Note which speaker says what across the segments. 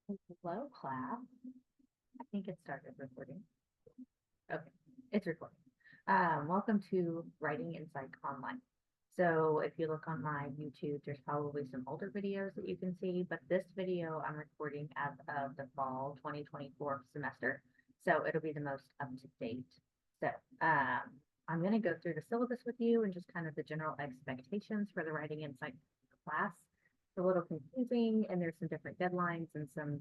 Speaker 1: Hello, class. I think it started recording. Okay, it's recording. Welcome to Writing in Psych Online. So if you look on my YouTube, there's probably some older videos that you can see, but this video I'm recording as of the fall 2024 semester. So it'll be the most up to date. So I'm going to go through the syllabus with you and just kind of the general expectations for the Writing in Psych class. It's a little confusing and there's some different deadlines and some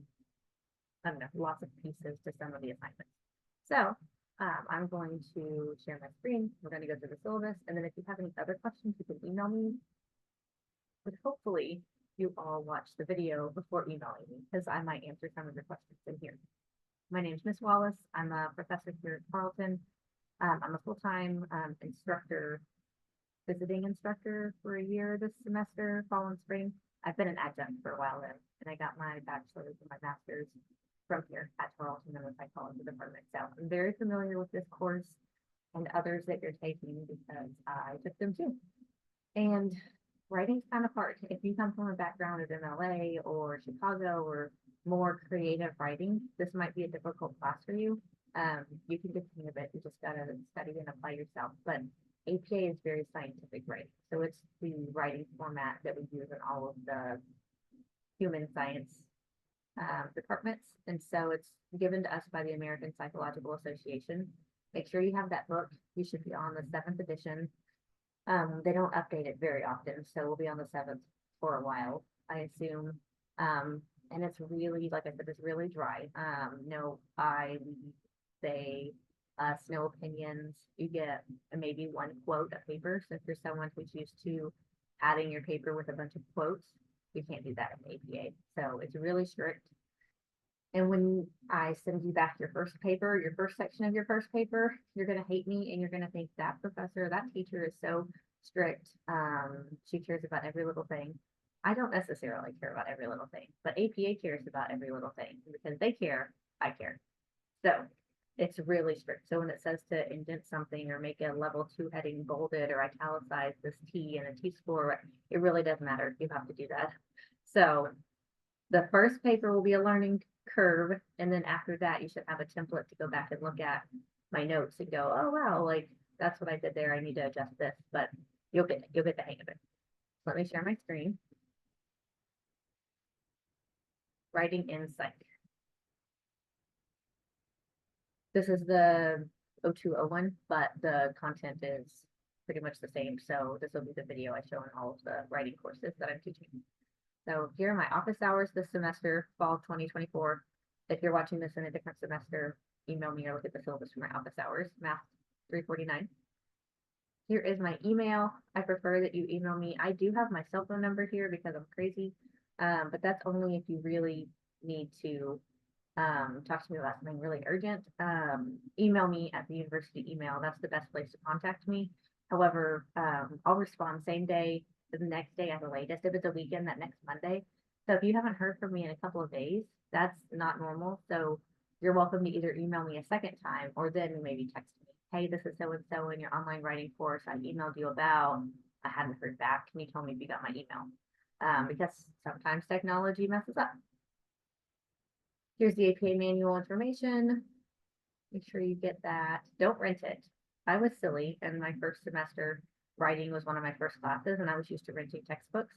Speaker 1: I don't know, lots of pieces to some of the assignments. So I'm going to share my screen. We're going to go through the syllabus. And then if you have any other questions, you can email me. But hopefully you all watch the video before emailing me because I might answer some of your questions in here. My name is Miss Wallace. I'm a professor here at Carleton. I'm a full-time instructor, visiting instructor for a year this semester, fall and spring. I've been an adjunct for a while then, and I got my bachelor's and my master's from here at Carleton in the psychology department. So I'm very familiar with this course and others that you're taking because I took them too. And writing's kind of hard. If you come from a background of MLA or Chicago or more creative writing, this might be a difficult class for you. You can get the hang of it. You just gotta study and apply yourself. But APA is very scientific writing. So it's the writing format that we use in all of the human science departments. And so it's given to us by the American Psychological Association. Make sure you have that book. You should be on the 7th edition. They don't update it very often, so we'll be on the 7th for a while, I assume. And it's really, like I said, it's really dry. No I, we, they, us, no opinions. You get maybe one quote a paper. So if you're someone who's used to adding your paper with a bunch of quotes, you can't do that in APA. So it's really strict. And when I send you back your first paper, your first section of your first paper, you're going to hate me and you're going to think that professor, that teacher is so strict. She cares about every little thing. I don't necessarily care about every little thing, but APA cares about every little thing because they care, I care. So it's really strict. So when it says to indent something or make a level 2 heading bolded or italicize this T and a T score, it really doesn't matter. You have to do that. So the first paper will be a learning curve. And then after that, you should have a template to go back and look at my notes and go, oh, wow, like that's what I did there. I need to adjust this, but you'll get the hang of it. Let me share my screen. Writing in Psych. This is the 0201, but the content is pretty much the same. So this will be the video I show in all of the writing courses that I'm teaching. So here are my office hours this semester, fall 2024. If you're watching this in a different semester, email me or look at the syllabus for my office hours, math 349. Here is my email. I prefer that you email me. I do have my cell phone number here because I'm crazy, but that's only if you really need to talk to me about something really urgent. Email me at the university email. That's the best place to contact me. However, I'll respond same day, the next day at the latest. If it's a weekend, that next Monday. So if you haven't heard from me in a couple of days, that's not normal. So you're welcome to either email me a second time or then maybe text me. Hey, this is so and so in your online writing course. I emailed you about. I hadn't heard back. Can you tell me if you got my email? Because sometimes technology messes up. Here's the APA manual information. Make sure you get that. Don't rent it. I was silly in my first semester. Writing was one of my first classes and I was used to renting textbooks.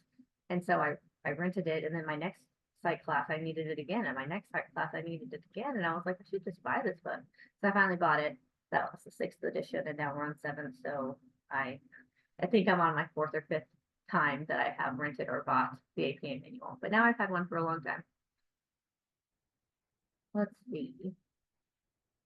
Speaker 1: And so I rented it. And then my next psych class, I needed it again. And my next psych class, I needed it again. And I was like, I should just buy this book. So I finally bought it. That was the 6th edition. And now we're on 7th. So I think I'm on my 4th or 5th time that I have rented or bought the APA manual. But now I've had one for a long time. Let's see.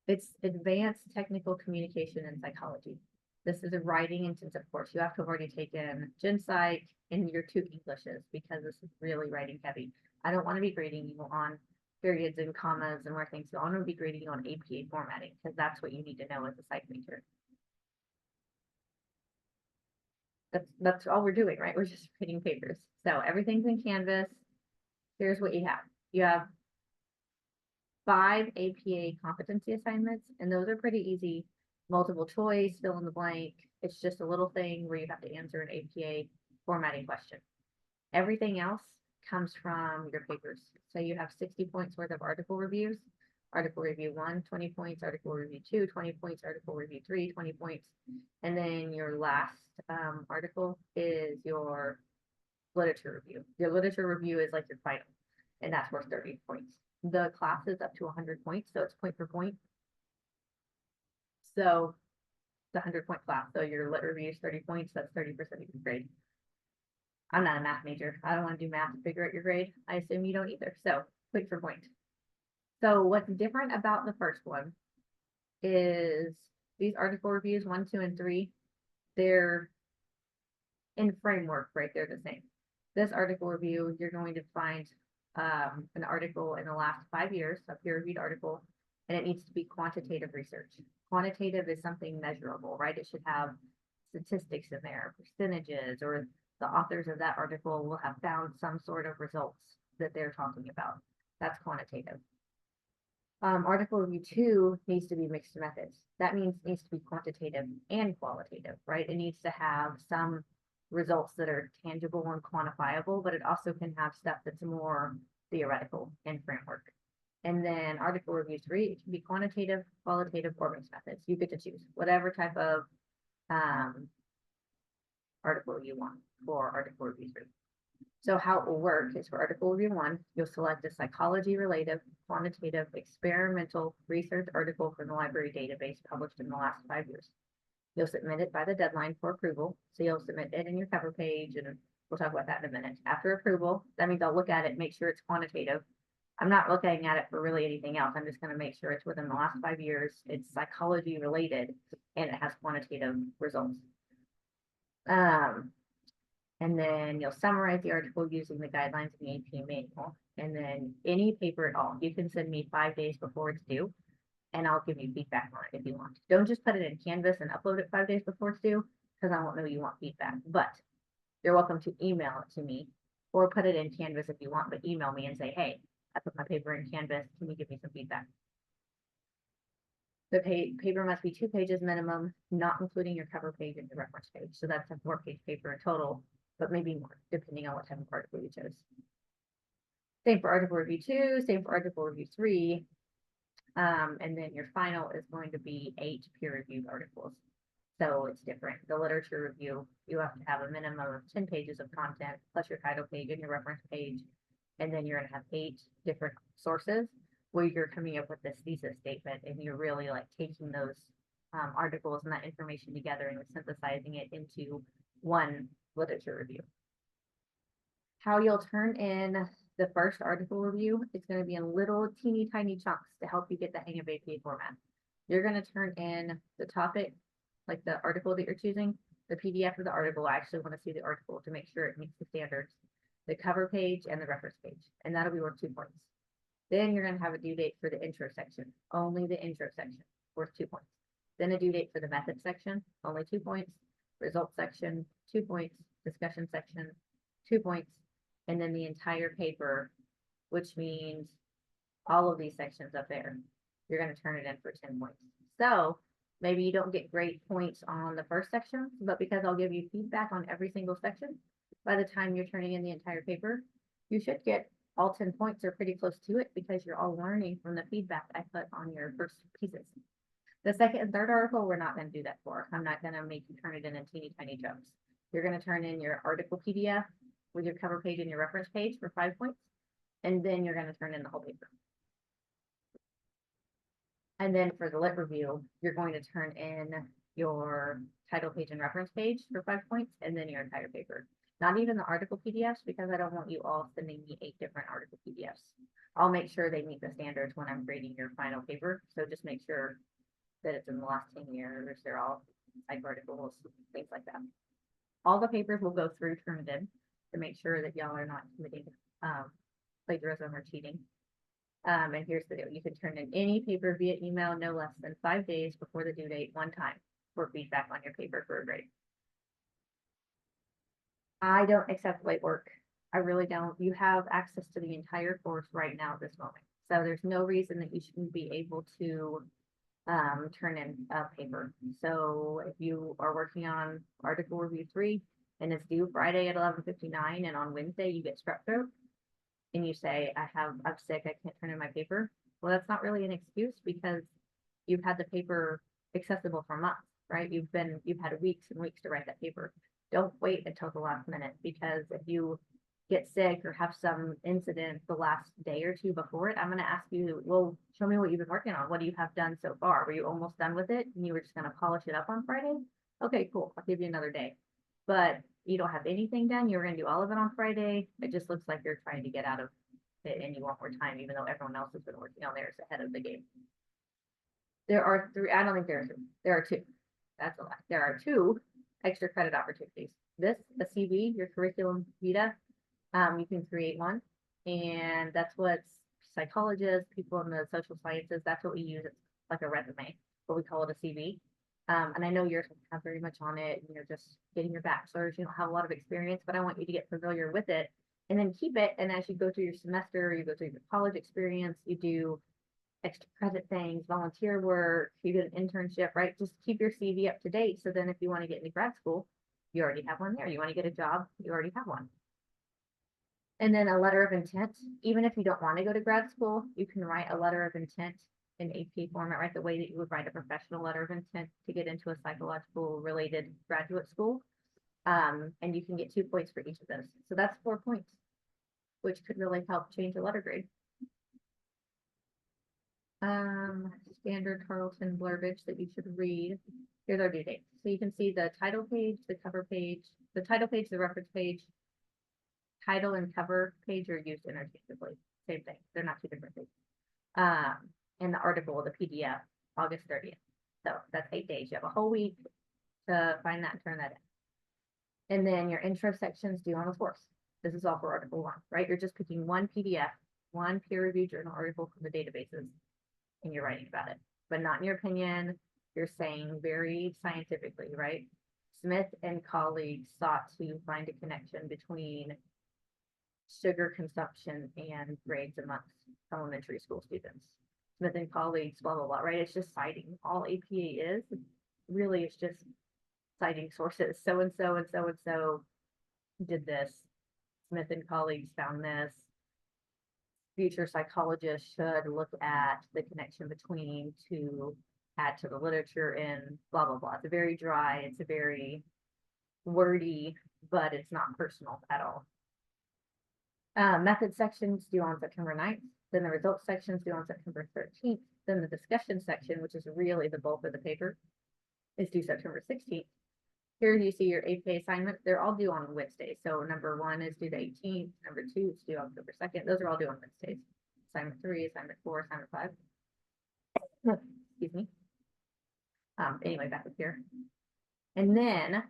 Speaker 1: It's advanced technical communication and psychology. This is a writing intensive course. You have to have already taken Gen Psych and your 2 Englishes because this is really writing heavy. I don't want to be grading you on periods and commas and where things go. I want to be grading you on APA formatting because that's what you need to know as a psych major. That's all we're doing, right? We're just reading papers. So everything's in Canvas. Here's what you have. You have 5 APA competency assignments, and those are pretty easy. Multiple choice, fill in the blank. It's just a little thing where you have to answer an APA formatting question. Everything else comes from your papers. So you have 60 points worth of article reviews. Article review 1, 20 points, article review 2, 20 points, article review 3, 20 points. And then your last article is your literature review. Your literature review is like your final, and that's worth 30 points. The class is up to 100 points, so it's point per point. So the 100-point class. So your lit review is 30 points. That's 30% of your grade. I'm not a math major. I don't want to do math to figure out your grade. I assume you don't either. So point for point. So what's different about the first one is these article reviews 1, 2, and 3, they're in framework, right? They're the same. This article review, you're going to find an article in the last 5 years, a peer-reviewed article, and it needs to be quantitative research. Quantitative is something measurable, right? It should have statistics in there, percentages, or the authors of that article will have found some sort of results that they're talking about. That's quantitative. Article review 2 needs to be mixed methods. That means it needs to be quantitative and qualitative, right? It needs to have some results that are tangible and quantifiable, but it also can have stuff that's more theoretical and framework. And then article review 3, it can be quantitative, qualitative, or mixed methods. You get to choose whatever type of article you want for article review 3. So how it will work is for article review 1, you'll select a psychology-related, quantitative, experimental research article from the library database published in the last 5 years. You'll submit it by the deadline for approval. So you'll submit it in your cover page, and we'll talk about that in a minute. After approval, that means I'll look at it, make sure it's quantitative. I'm not looking at it for really anything else. I'm just going to make sure it's within the last 5 years, it's psychology related, and it has quantitative results. And then you'll summarize the article using the guidelines of the AP manual. And then any paper at all, you can send me 5 days before it's due, and I'll give you feedback on it if you want. Don't just put it in Canvas and upload it 5 days before it's due, because I won't know you want feedback. But you're welcome to email it to me, or put it in Canvas if you want, but email me and say, hey, I put my paper in Canvas. Can you give me some feedback? The paper must be 2 pages minimum, not including your cover page and your reference page. So that's a 4-page paper in total, but maybe more, depending on what type of article you chose. Same for article review 2, same for article review 3. And then your final is going to be 8 peer-reviewed articles. So it's different. The literature review, you have to have a minimum of 10 pages of content, plus your title page and your reference page. And then you're going to have 8 different sources where you're coming up with this thesis statement, and you're really like taking those articles and that information together and synthesizing it into one literature review. How you'll turn in the first article review, it's going to be in little teeny tiny chunks to help you get the hang of APA format. You're going to turn in the topic, like the article that you're choosing, the PDF of the article. I actually want to see the article to make sure it meets the standards, the cover page and the reference page, and that'll be worth 2 points. Then you're going to have a due date for the intro section, only the intro section, worth 2 points. Then a due date for the method section, only 2 points. Results section, 2 points. Discussion section, 2 points. And then the entire paper, which means all of these sections up there, you're going to turn it in for 10 points. So maybe you don't get great points on the first section, but because I'll give you feedback on every single section, by the time you're turning in the entire paper, you should get all 10 points or pretty close to it, because you're all learning from the feedback I put on your first pieces. The second and third article, we're not going to do that for. I'm not going to make you turn it in teeny tiny chunks. You're going to turn in your article PDF with your cover page and your reference page for 5 points, and then you're going to turn in the whole paper. And then for the lit review, you're going to turn in your title page and reference page for 5 points, and then your entire paper. Not even the article PDFs, because I don't want you all sending me 8 different article PDFs. I'll make sure they meet the standards when I'm grading your final paper. So just make sure that it's in the last 10 years, they're all psych articles, things like that. All the papers will go through Turnitin to make sure that y'all are not committing plagiarism or cheating. And here's the deal. You can turn in any paper via email no less than 5 days before the due date, one time, for feedback on your paper for a grade. I don't accept late work. I really don't. You have access to the entire course right now at this moment. So there's no reason that you shouldn't be able to turn in a paper. So if you are working on article review 3 and it's due Friday at 11:59 and on Wednesday you get strep throat, and you say, I'm sick, I can't turn in my paper. Well, that's not really an excuse because you've had the paper accessible for months, right? You've had weeks and weeks to write that paper. Don't wait until the last minute, because if you get sick or have some incident the last day or two before it, I'm going to ask you, well, show me what you've been working on. What do you have done so far? Were you almost done with it and you were just going to polish it up on Friday? Okay, cool. I'll give you another day. But you don't have anything done. You're going to do all of it on Friday. It just looks like you're trying to get out of it and you want more time, even though everyone else has been working on theirs ahead of the game. There are three, I don't think there are three. There are two. That's a lot. There are two extra credit opportunities. This, the CV, your curriculum vitae, you can create one. And that's what psychologists, people in the social sciences, that's what we use. It's like a resume, but we call it a CV. And I know yours don't have very much on it, and you're just getting your bachelor's, you don't have a lot of experience, but I want you to get familiar with it and then keep it. And as you go through your semester, you go through your college experience, you do extra credit things, volunteer work, you get an internship, right? Just keep your CV up to date. So then if you want to get into grad school, you already have one there. You want to get a job, you already have one. And then a letter of intent. Even if you don't want to go to grad school, you can write a letter of intent in APA format, right? The way that you would write a professional letter of intent to get into a psychological related graduate school. And you can get 2 points for each of those. So that's 4 points, which could really help change your letter grade. Standard Tarleton blurbage that you should read. Here's our due date. So you can see the title page, the cover page, the title page, the reference page. Title and cover page are used interchangeably. Same thing. They're not two different things. And the article, the PDF, August 30th. So that's 8 days. You have a whole week to find that and turn that in. And then your intro sections due on the 4th. This is all for article 1, right? You're just picking one PDF, one peer-reviewed journal article from the databases, and you're writing about it. But not in your opinion. You're saying very scientifically, right? Smith and colleagues sought to find a connection between sugar consumption and grades amongst elementary school students. Smith and colleagues, blah, blah, blah, right? It's just citing. All APA is, really, it's just citing sources. So-and-so and so-and-so did this. Smith and colleagues found this. Future psychologists should look at the connection between to add to the literature in blah, blah, blah. It's a very dry, it's a very wordy, but it's not personal at all. Method sections due on September 9th, then the results sections due on September 13th, then the discussion section, which is really the bulk of the paper, is due September 16th. Here you see your APA assignments. They're all due on Wednesdays. So number 1 is due the 18th, number 2 is due October 2nd. Those are all due on Wednesdays. Assignment 3, assignment 4, assignment 5. Excuse me. Anyway, back up here. And then,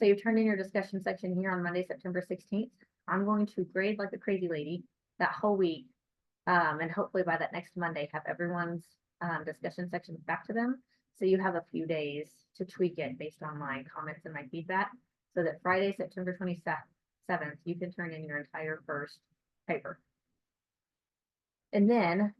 Speaker 1: so you've turned in your discussion section here on Monday, September 16th. I'm going to grade like a crazy lady that whole week. And hopefully by that next Monday, have everyone's discussion sections back to them. So you have a few days to tweak it based on my comments and my feedback, so that Friday, September 27th, you can turn in your entire first paper. And then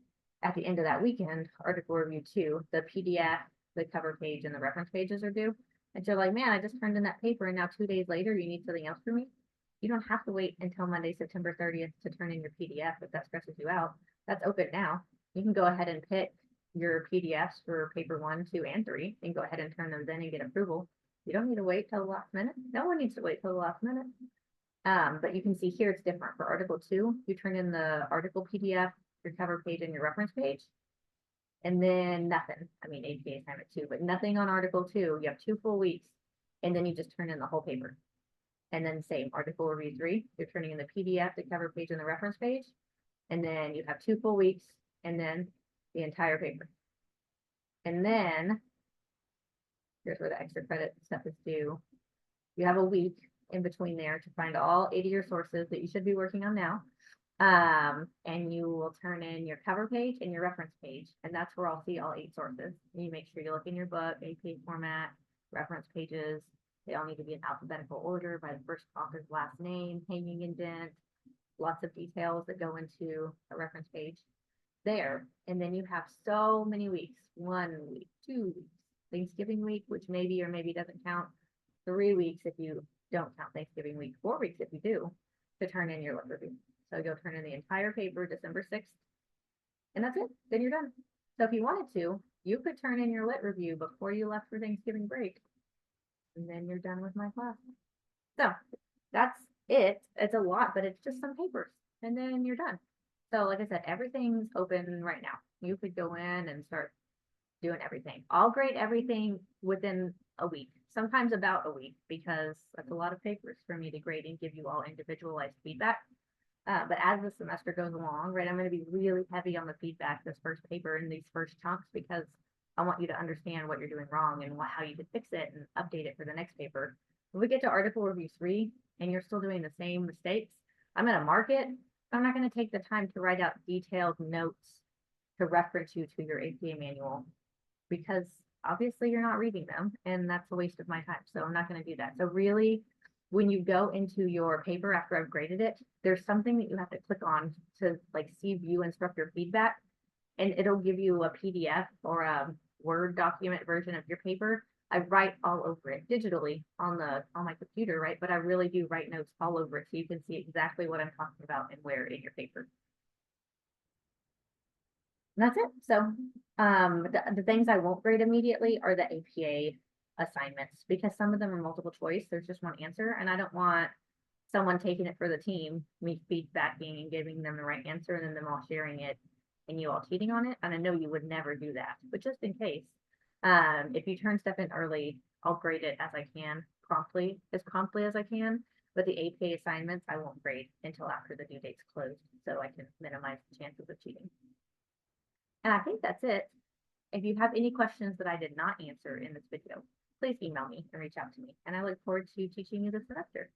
Speaker 1: at the end of that weekend, article review 2, the PDF, the cover page, and the reference pages are due. And you're like, man, I just turned in that paper and now 2 days later, you need something else from me. You don't have to wait until Monday, September 30th to turn in your PDF if that stresses you out. That's open now. You can go ahead and pick your PDFs for paper 1, 2, and 3 and go ahead and turn those in and get approval. You don't need to wait till the last minute. No one needs to wait till the last minute. But you can see here it's different. For article 2, you turn in the article PDF, your cover page, and your reference page. And then nothing. I mean, APA assignment 2, but nothing on article 2. You have 2 full weeks, and then you just turn in the whole paper. And then same, article review 3, you're turning in the PDF, the cover page, and the reference page. And then you have 2 full weeks, and then the entire paper. And then here's where the extra credit stuff is due. You have a week in between there to find all 80 of your sources that you should be working on now. And you will turn in your cover page and your reference page, and that's where I'll see all 8 sources. And you make sure you look in your book, APA format, reference pages. They all need to be in alphabetical order by the first author's last name, hanging indent, lots of details that go into a reference page there. And then you have so many weeks, 1 week, 2 weeks, Thanksgiving week, which maybe or maybe doesn't count, 3 weeks if you don't count Thanksgiving week, 4 weeks if you do, to turn in your book review. So you'll turn in the entire paper December 6th, and that's it. Then you're done. So if you wanted to, you could turn in your lit review before you left for Thanksgiving break, and then you're done with my class. So that's it. It's a lot, but it's just some papers, and then you're done. So like I said, everything's open right now. You could go in and start doing everything. I'll grade everything within a week, sometimes about a week, because that's a lot of papers for me to grade and give you all individualized feedback. But as the semester goes along, right, I'm going to be really heavy on the feedback this first paper in these first chunks, because I want you to understand what you're doing wrong and how you can fix it and update it for the next paper. When we get to article review 3 and you're still doing the same mistakes, I'm going to mark it. I'm not going to take the time to write out detailed notes to reference you to your APA manual, because obviously you're not reading them, and that's a waste of my time. So I'm not going to do that. So really, when you go into your paper after I've graded it, there's something that you have to click on to like see view instructor feedback, and it'll give you a PDF or a Word document version of your paper. I write all over it digitally on my computer, right? But I really do write notes all over it so you can see exactly what I'm talking about and where in your paper. And that's it. So the things I won't grade immediately are the APA assignments, because some of them are multiple choice. There's just one answer, and I don't want someone taking it for the team, me feedbacking and giving them the right answer, and then them all sharing it and you all cheating on it. And I know you would never do that, but just in case, if you turn stuff in early, I'll grade it as I can, as promptly as I can. But the APA assignments, I won't grade until after the due date's closed, so I can minimize the chances of cheating. And I think that's it. If you have any questions that I did not answer in this video, please email me and reach out to me. And I look forward to teaching you this semester.